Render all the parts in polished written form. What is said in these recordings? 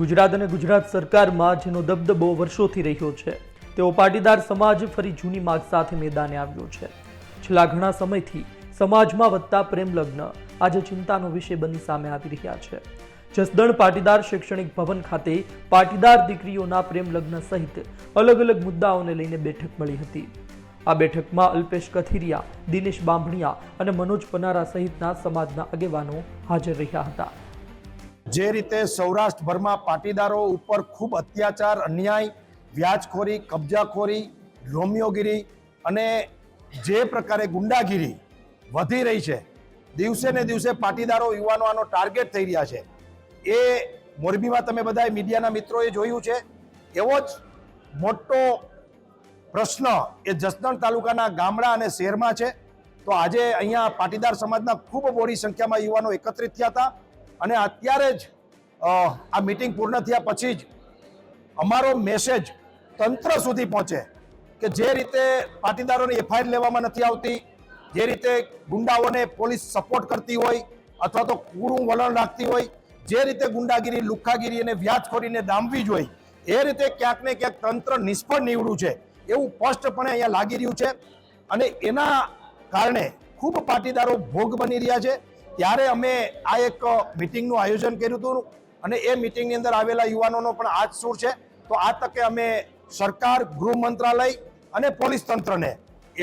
ગુજરાત અને ગુજરાત સરકારમાં જેનો દબદબો વર્ષોથી રહ્યો છે તેવો પાટીદાર સમાજ ફરી જૂની માગ સાથે મેદાને આવ્યો છે। છેલ્લા ઘણા સમયથી સમાજમાં વધતા પ્રેમ લગ્ન આજે ચિંતાનો વિષય બની સામે આવી રહ્યા છે। જસદણ પાટીદાર શૈક્ષણિક ભવન ખાતે પાટીદાર દીકરીઓના પ્રેમ લગ્ન સહિત અલગ અલગ મુદ્દાઓને લઈને બેઠક મળી હતી। આ બેઠકમાં અલ્પેશ કથિરિયા, દિનેશ બાંભણિયા અને મનોજ પનારા સહિતના સમાજના આગેવાનો હાજર રહ્યા હતા। જે રીતે સૌરાષ્ટ્રભરમાં પાટીદારો ઉપર ખૂબ અત્યાચાર, અન્યાય, વ્યાજખોરી, કબજાખોરી, રોમિયોગીરી અને જે પ્રકારે ગુંડાગીરી વધી રહી છે, દિવસે ને દિવસે પાટીદારો યુવાનો આનો ટાર્ગેટ થઈ રહ્યા છે, એ મોરબીમાં તમે બધા મીડિયાના મિત્રોએ જોયું છે। એવો જ મોટો પ્રશ્ન એ જસદણ તાલુકાના ગામડા અને શહેરમાં છે। તો આજે અહીંયા પાટીદાર સમાજના ખૂબ મોટી સંખ્યામાં યુવાનો એકત્રિત થયા હતા અને અત્યારે જ આ મીટિંગ પૂર્ણ થયા પછી જ અમારો મેસેજ તંત્ર સુધી પહોંચે કે જે રીતે પાટીદારોની એફઆઈઆર લેવામાં નથી આવતી, જે રીતે ગુંડાઓને પોલીસ સપોર્ટ કરતી હોય અથવા તો કૂરું વલણ રાખતી હોય, જે રીતે ગુંડાગીરી, લુખ્ખાગીરી અને વ્યાજખોરીને ડામવી જોઈએ, એ રીતે ક્યાંક ને ક્યાંક તંત્ર નિષ્ફળ નીવડ્યું છે એવું સ્પષ્ટપણે અહીંયા લાગી રહ્યું છે અને એના કારણે ખૂબ પાટીદારો ભોગ બની રહ્યા છે। ત્યારે અમે આ એક મિટિંગનું આયોજન કર્યું હતું અને એ મિટિંગની અંદર આવેલા યુવાનોનો પણ આ જ સૂર છે। તો આ તકે અમે સરકાર, ગૃહ મંત્રાલય અને પોલીસ તંત્રને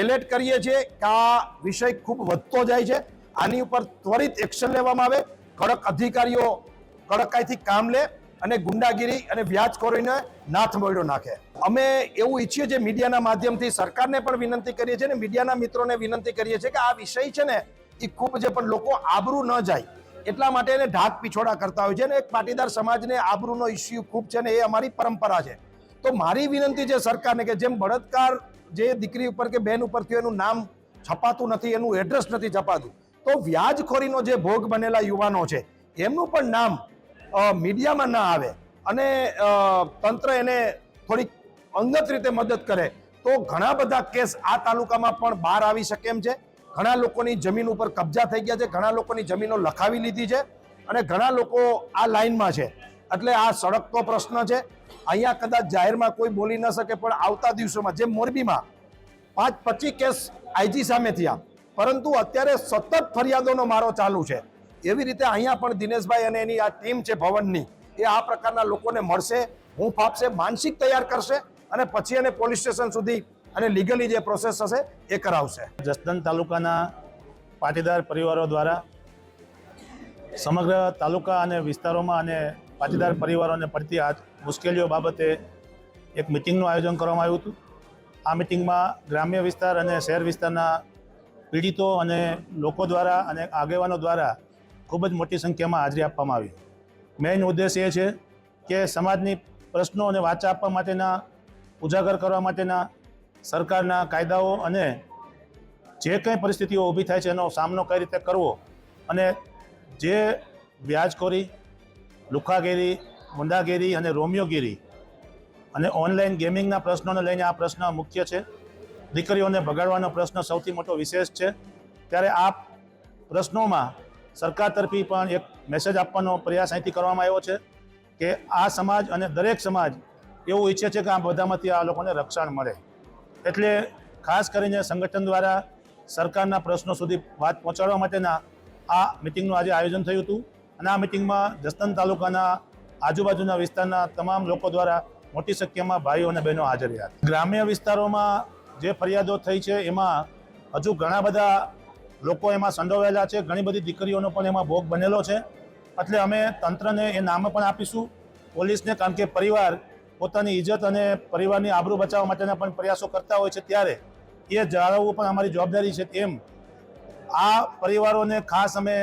એલર્ટ કરીએ છીએ કે આ વિષય ખૂબ વધતો જાય છે, આની ઉપર ત્વરિત એક્શન લેવામાં આવે, કડક અધિકારીઓ કડકાઈથી કામ લે અને ગુંડાગીરી અને વ્યાજખોરીને નાથ મોયડો નાખે। અમે એવું ઈચ્છીએ છીએ, મીડિયાના માધ્યમથી સરકારને પણ વિનંતી કરીએ છીએ અને મીડિયાના મિત્રોને વિનંતી કરીએ છીએ કે આ વિષય છે ને એ ખૂબ છે, પણ લોકો આબરૂ ન જાય એટલા માટે એને ઢાક પીછોડા કરતા હોય છે ને એક પાટીદાર સમાજને આબરૂનો ઇસ્યુ ખૂબ છે ને એ અમારી પરંપરા છે। તો મારી વિનંતી છે સરકારને કે જેમ બળાત્કાર જે દીકરી ઉપર કે બહેન ઉપર થયું એનું નામ છપાતું નથી, એનું એડ્રેસ નથી છપાતું, તો વ્યાજખોરીનો જે ભોગ બનેલા યુવાનો છે એમનું પણ નામ મીડિયામાં ના આવે અને તંત્ર એને થોડીક અંગત રીતે મદદ કરે તો ઘણા બધા કેસ આ તાલુકામાં પણ બહાર આવી શકે એમ છે। ઘણા લોકોની જમીન ઉપર કબજા થઈ ગયા છે, ઘણા લોકોની જમીનો લખાવી લીધી છે અને ઘણા લોકો આ લાઈનમાં છે। એટલે આ સળગતો પ્રશ્ન છે, અહીંયા કદાચ જાહેરમાં કોઈ બોલી ન શકે, પણ આવતા દિવસોમાં જેમ મોરબીમાં 25 કેસ આઈજી સામે થયા, પરંતુ અત્યારે સતત ફરિયાદોનો મારો ચાલુ છે, એવી રીતે અહીંયા પણ દિનેશભાઈ અને એની આ ટીમ છે ભવનની, એ આ પ્રકારના લોકોને મળશે, હૂંફ આપશે, માનસિક તૈયાર કરશે અને પછી એને પોલીસ સ્ટેશન સુધી અને લીગલી જે પ્રોસેસ હશે એ કરાવશે। જસદણ તાલુકાના પાટીદાર પરિવારો દ્વારા સમગ્ર તાલુકા અને વિસ્તારોમાં અને પાટીદાર પરિવારોને પડતી મુશ્કેલીઓ બાબતે એક મિટિંગનું આયોજન કરવામાં આવ્યું હતું। આ મિટિંગમાં ગ્રામ્ય વિસ્તાર અને શહેર વિસ્તારના પીડિતો અને લોકો દ્વારા અને આગેવાનો દ્વારા ખૂબ જ મોટી સંખ્યામાં હાજરી આપવામાં આવી। મેઇન ઉદ્દેશ એ છે કે સમાજની પ્રશ્નો અને વાચા આપવા માટેના, ઉજાગર કરવા માટેના સરકારના કાયદાઓ અને જે કંઈ પરિસ્થિતિઓ ઊભી થાય છે એનો સામનો કઈ રીતે કરવો અને જે વ્યાજખોરી, લુખ્ખાગીરી, ગુંડાગીરી અને રોમિયોગીરી અને ઓનલાઈન ગેમિંગના પ્રશ્નોને લઈને આ પ્રશ્ન મુખ્ય છે। દીકરીઓને બગાડવાનો પ્રશ્ન સૌથી મોટો વિશેષ છે। ત્યારે આ પ્રશ્નોમાં સરકાર તરફી પણ એક મેસેજ આપવાનો પ્રયાસ અહીંથી કરવામાં આવ્યો છે કે આ સમાજ અને દરેક સમાજ એવું ઈચ્છે છે કે આ બધામાંથી આ લોકોને રક્ષણ મળે, એટલે ખાસ કરીને સંગઠન દ્વારા સરકારના પ્રશ્નો સુધી વાત પહોંચાડવા માટેના આ મિટિંગનું આજે આયોજન થયું હતું અને આ મિટિંગમાં જસદણ તાલુકાના આજુબાજુના વિસ્તારના તમામ લોકો દ્વારા મોટી સંખ્યામાં ભાઈઓ અને બહેનો હાજર રહ્યા। ગ્રામ્ય વિસ્તારોમાં જે ફરિયાદો થઈ છે એમાં હજુ ઘણા બધા લોકો એમાં સંડોવાયેલા છે, ઘણી બધી દીકરીઓનો પણ એમાં ભોગ બનેલો છે, એટલે અમે તંત્રને એ નામ પણ આપીશું, પોલીસને, કારણ કે પરિવાર પોતાની ઇજ્જત અને પરિવારની આબરૂ બચાવવા માટેના પણ પ્રયાસો કરતા હોય છે, ત્યારે એ જાળવવું પણ અમારી જવાબદારી છે। તેમ આ પરિવારોને ખાસ અમે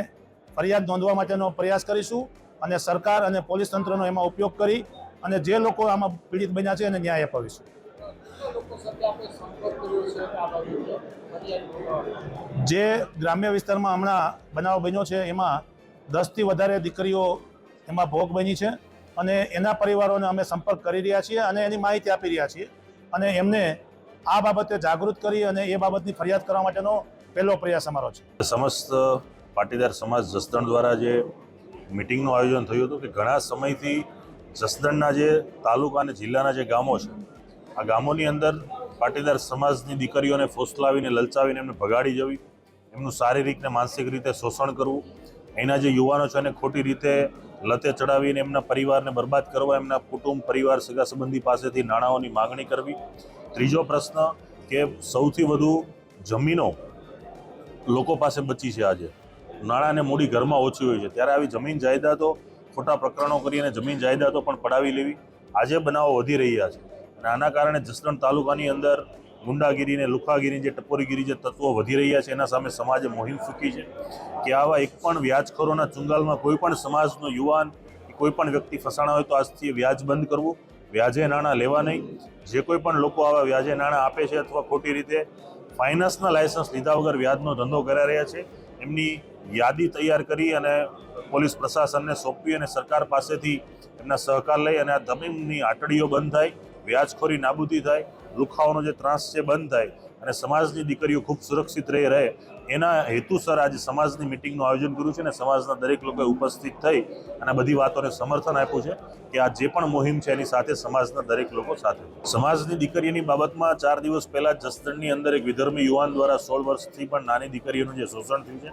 ફરિયાદ નોંધવા માટેનો પ્રયાસ કરીશું અને સરકાર અને પોલીસ તંત્રનો એમાં ઉપયોગ કરી અને જે લોકો આમાં પીડિત બન્યા છે એને ન્યાય અપાવીશું। જે ગ્રામ્ય વિસ્તારમાં હમણાં બનાવ બન્યો છે એમાં 10થી વધારે દીકરીઓ એમાં ભોગ બની છે અને એના પરિવારોને અમે સંપર્ક કરી રહ્યા છીએ અને એની માહિતી આપી રહ્યા છીએ અને એમને આ બાબતે જાગૃત કરી અને એ બાબતની ફરિયાદ કરવા માટેનો પહેલો પ્રયાસ અમારો છે। સમસ્ત પાટીદાર સમાજ જસદણ દ્વારા જે મિટિંગનું આયોજન થયું હતું કે ઘણા સમયથી જસદણના જે તાલુકા અને જિલ્લાના જે ગામો છે, આ ગામોની અંદર પાટીદાર સમાજની દીકરીઓને ફોસલાવીને લલચાવીને એમને ભગાડી જવી, એમનું શારીરિક ને માનસિક રીતે શોષણ કરવું, એના જે યુવાનો છે એને ખોટી રીતે લતે ચડાવીને એમના પરિવારને બરબાદ કરવા, એમના કુટુંબ પરિવાર સગા સંબંધી પાસેથી નાણાંઓની માગણી કરવી. ત્રીજો પ્રશ્ન કે સૌથી વધુ જમીનો લોકો પાસે બચી છે આજે, નાણાં અને મૂડી ઘરમાં ઓછી હોય છે, ત્યારે આવી જમીન જાયદાદો ખોટા પ્રકરણો કરીને જમીન જાયદાદો પણ પડાવી લેવી. આજે બનાવો વધી રહ્યા છે અને આના કારણે જસદણ તાલુકાની અંદર ગુંડાગીરી ને લુખાગીરી જે ટપોરીગીરી જે તત્વો વધી રહ્યા છે એના સામે સમાજે મુહિમ ફૂંકી છે કે આવા એક પણ વ્યાજખોરોના ચુંગાલમાં કોઈ પણ સમાજનો યુવાન કોઈ પણ વ્યક્તિ ફસાણા હોય તો આજથી વ્યાજ બંધ કરવું, વ્યાજે નાણાં લેવા નહીં. જે કોઈ પણ લોકો આવા વ્યાજે નાણાં આપે છે અથવા ખોટી રીતે ફાઇનાન્સના લાયસન્સ લીધા વગર વ્યાજનો ધંધો કરી રહ્યા છે, એમની યાદી તૈયાર કરી અને પોલીસ પ્રશાસનને સોંપવી અને સરકાર પાસેથી એમના સહકાર લઈ અને આ તમામની આટડીઓ બંધ થાય, વ્યાજખોરી નાબૂદી થાય, લુખાઓનો જે ત્રાસ છે બંધ થાય અને સમાજની દીકરીઓ ખૂબ સુરક્ષિત રહે એના હેતુસર આજે સમાજની મિટિંગનું આયોજન કર્યું છે અને સમાજના દરેક લોકોએ ઉપસ્થિત થઈ અને બધી વાતોને સમર્થન આપ્યું છે કે આ જે પણ મુહિમ છે એની સાથે સમાજના દરેક લોકો સાથે. સમાજની દીકરીઓની બાબતમાં 4 દિવસ પહેલા જસદણની અંદર એક વિધર્મી યુવાન દ્વારા 16 વર્ષથી પણ નાની દીકરીઓનું જે શોષણ થયું છે,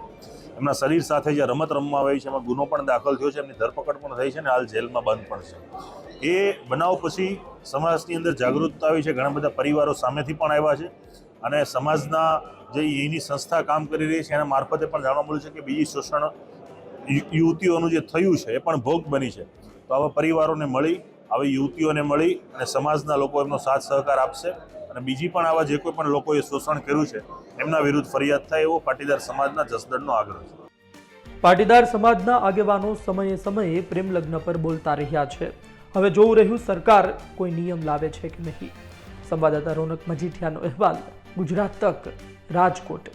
એમના શરીર સાથે જે રમત રમવા આવી છે એમાં ગુનો પણ દાખલ થયો છે, એમની ધરપકડ પણ થઈ છે અને હાલ જેલમાં બંધ પણ છે. એ બનાવ પછી સમાજની અંદર જાગૃતતા આવી છે, ઘણા બધા પરિવારો સામેથી પણ આવ્યા છે અને સમાજના જે એની સંસ્થા કામ કરી રહી છે એના મારફતે પણ જાણવા મળ્યું છે કે બીજી શોષણ યુવતીઓનું જે થયું છે એ પણ ભોગ બની છે. તો આવા પરિવારોને મળી, આવી યુવતીઓને મળી અને સમાજના લોકો એમનો સાથ સહકાર આપશે અને બીજી પણ આવા જે કોઈ પણ લોકોએ શોષણ કર્યું છે એમના વિરુદ્ધ ફરિયાદ થાય એવો પાટીદાર સમાજના જસદણનો આગ્રહ છે. પાટીદાર સમાજના આગેવાનો સમયે સમયે પ્રેમ લગ્ન પર બોલતા રહ્યા છે. હવે જોવું રહ્યું સરકાર કોઈ નિયમ લાવે છે કે નહીં. સંવાદદાતા રોનક મજીઠિયાનો અહેવાલ, ગુજરાત તક, રાજકોટ.